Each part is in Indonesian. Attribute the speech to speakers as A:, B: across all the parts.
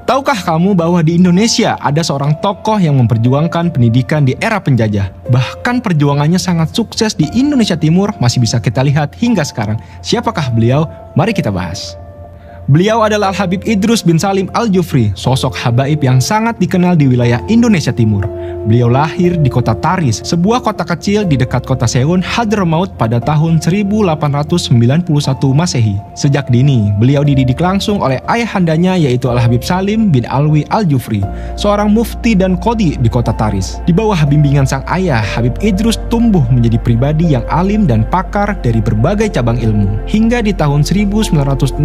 A: Tahukah kamu bahwa di Indonesia ada seorang tokoh yang memperjuangkan pendidikan di era penjajah? Bahkan perjuangannya sangat sukses di Indonesia Timur masih bisa kita lihat hingga sekarang. Siapakah beliau? Mari kita bahas. Beliau adalah Al-Habib Idrus bin Salim Al-Jufri, sosok habaib yang sangat dikenal di wilayah Indonesia Timur. Beliau lahir di kota Taris, sebuah kota kecil di dekat kota Seun, Hadramaut pada tahun 1891 Masehi. Sejak dini, beliau dididik langsung oleh ayahandanya yaitu Al-Habib Salim bin Alwi Al-Jufri, seorang mufti dan qadhi di kota Taris. Di bawah bimbingan sang ayah, Habib Idrus tumbuh menjadi pribadi yang alim dan pakar dari berbagai cabang ilmu. Hingga di tahun 1916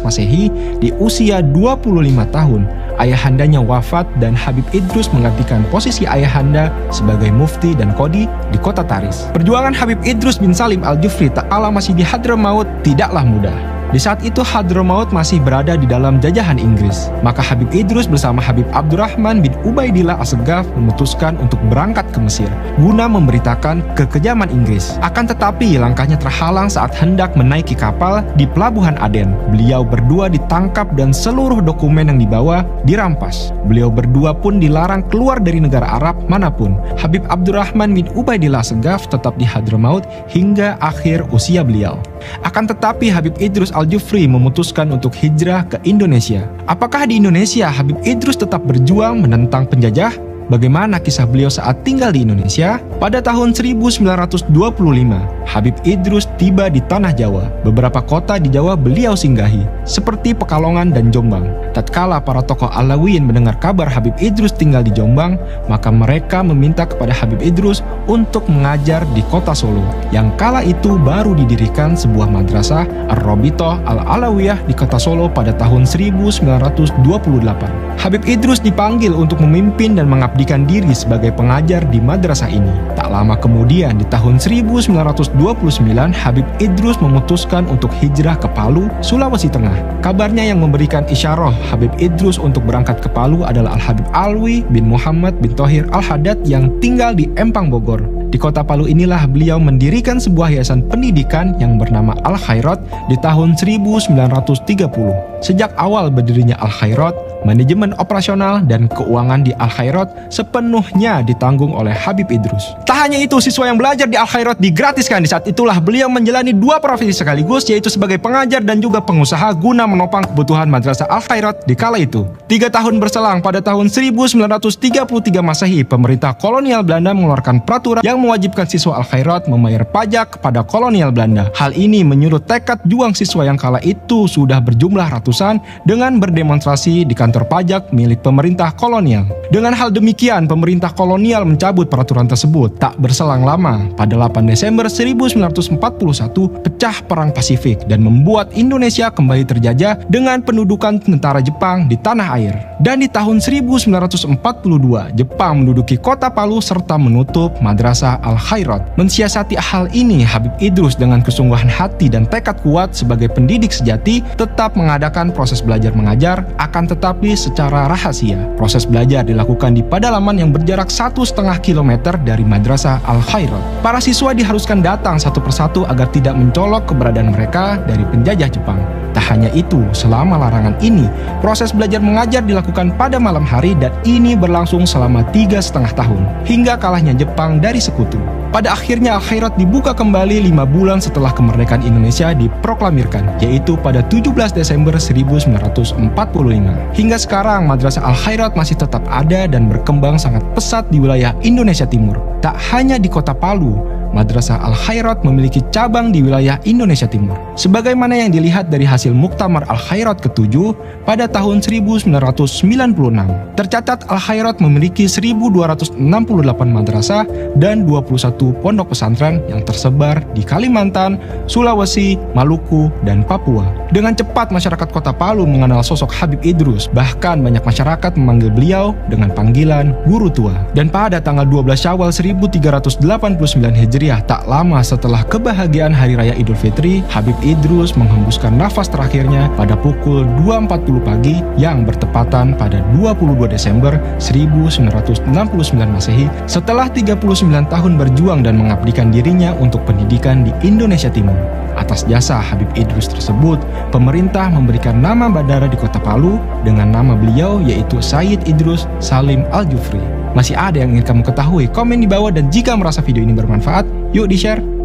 A: Masehi, di usia 25 tahun, ayahandanya wafat dan Habib Idrus menggantikan posisi ayahanda sebagai mufti dan qadhi di kota Taris. Perjuangan Habib Idrus bin Salim Al-Jufri tak kalah masih di Hadramaut tidaklah mudah. Di saat itu Hadramaut masih berada di dalam jajahan Inggris. Maka Habib Idrus bersama Habib Abdurrahman bin Ubaidillah As-Saggaf memutuskan untuk berangkat ke Mesir guna memberitakan kekejaman Inggris. Akan tetapi langkahnya terhalang saat hendak menaiki kapal di pelabuhan Aden. Beliau berdua ditangkap dan seluruh dokumen yang dibawa dirampas. Beliau berdua pun dilarang keluar dari negara Arab manapun. Habib Abdurrahman bin Ubaidillah As-Saggaf tetap di Hadramaut hingga akhir usia beliau. Akan tetapi Habib Idrus Al-Jufri memutuskan untuk hijrah ke Indonesia. Apakah di Indonesia Habib Idrus tetap berjuang menentang penjajah? Bagaimana kisah beliau saat tinggal di Indonesia? Pada tahun 1925, Habib Idrus tiba di Tanah Jawa. Beberapa kota di Jawa beliau singgahi, seperti Pekalongan dan Jombang. Tatkala para tokoh Alawiyin mendengar kabar Habib Idrus tinggal di Jombang, maka mereka meminta kepada Habib Idrus untuk mengajar di kota Solo, yang kala itu baru didirikan sebuah madrasah Ar-Rabithah Al-Alawiyah di kota Solo pada tahun 1928. Habib Idrus dipanggil untuk memimpin dan mengabdikan diri sebagai pengajar di madrasah ini. Tak lama kemudian di tahun 1929 Habib Idrus memutuskan untuk hijrah ke Palu, Sulawesi Tengah. Kabarnya yang memberikan isyarah Habib Idrus untuk berangkat ke Palu adalah Al-Habib Alwi bin Muhammad bin Thohir Al-Haddad yang tinggal di Empang, Bogor. Di kota Palu inilah beliau mendirikan sebuah yayasan pendidikan yang bernama Al-Khairat di tahun 1930. Sejak awal berdirinya Al-Khairat, manajemen operasional dan keuangan di Al-Khairat sepenuhnya ditanggung oleh Habib Idrus. Tak hanya itu, siswa yang belajar di Al-Khairat digratiskan. Di saat itulah beliau menjalani dua profesi sekaligus, yaitu sebagai pengajar dan juga pengusaha guna menopang kebutuhan madrasah Al-Khairat di kala itu. 3 tahun berselang, pada tahun 1933 Masehi, pemerintah kolonial Belanda mengeluarkan peraturan yang mewajibkan siswa Al-Khairat membayar pajak kepada kolonial Belanda. Hal ini menyurut tekad juang siswa yang kala itu sudah berjumlah ratusan dengan berdemonstrasi di kantor pajak milik pemerintah kolonial. Dengan hal demikian, pemerintah kolonial mencabut peraturan tersebut. Tak berselang lama, pada 8 Desember 1941 pecah Perang Pasifik dan membuat Indonesia kembali terjajah dengan pendudukan tentara Jepang di tanah air. Dan di tahun 1942, Jepang menduduki kota Palu serta menutup madrasah Al-Khairat. Mensiasati hal ini, Habib Idrus dengan kesungguhan hati dan tekad kuat sebagai pendidik sejati tetap mengadakan proses belajar mengajar, akan tetapi secara rahasia. Proses belajar dilakukan di pedalaman yang berjarak 1,5 km dari madrasah Al-Khairat. Para siswa diharuskan datang satu persatu agar tidak mencolok keberadaan mereka dari penjajah Jepang. Tak hanya itu, selama larangan ini, proses belajar mengajar dilakukan pada malam hari dan ini berlangsung selama 3,5 tahun, hingga kalahnya Jepang dari sekutu. Pada akhirnya Al-Khairat dibuka kembali 5 bulan setelah kemerdekaan Indonesia diproklamirkan, yaitu pada 17 Desember 1945. Hingga sekarang, madrasah Al-Khairat masih tetap ada dan berkembang sangat pesat di wilayah Indonesia Timur. Tak hanya di kota Palu, Madrasah Al-Khairat memiliki cabang di wilayah Indonesia Timur. Sebagaimana yang dilihat dari hasil Muktamar Al-Khairat ke-7 pada tahun 1996. Tercatat Al-Khairat memiliki 1.268 madrasah dan 21 pondok pesantren yang tersebar di Kalimantan, Sulawesi, Maluku, dan Papua. Dengan cepat masyarakat kota Palu mengenal sosok Habib Idrus, bahkan banyak masyarakat memanggil beliau dengan panggilan Guru Tua. Dan pada tanggal 12 Syawal 1389 Hijriah Hijriah, tak lama setelah kebahagiaan Hari Raya Idul Fitri, Habib Idrus menghembuskan nafas terakhirnya pada pukul 2.40 pagi yang bertepatan pada 22 Desember 1969 Masehi setelah 39 tahun berjuang dan mengabdikan dirinya untuk pendidikan di Indonesia Timur. Atas jasa Habib Idrus tersebut, pemerintah memberikan nama bandara di Kota Palu dengan nama beliau yaitu Sayyid Idrus Salim Al-Jufri. Masih ada yang ingin kamu ketahui? Komen di bawah, dan jika merasa video ini bermanfaat, yuk di-share.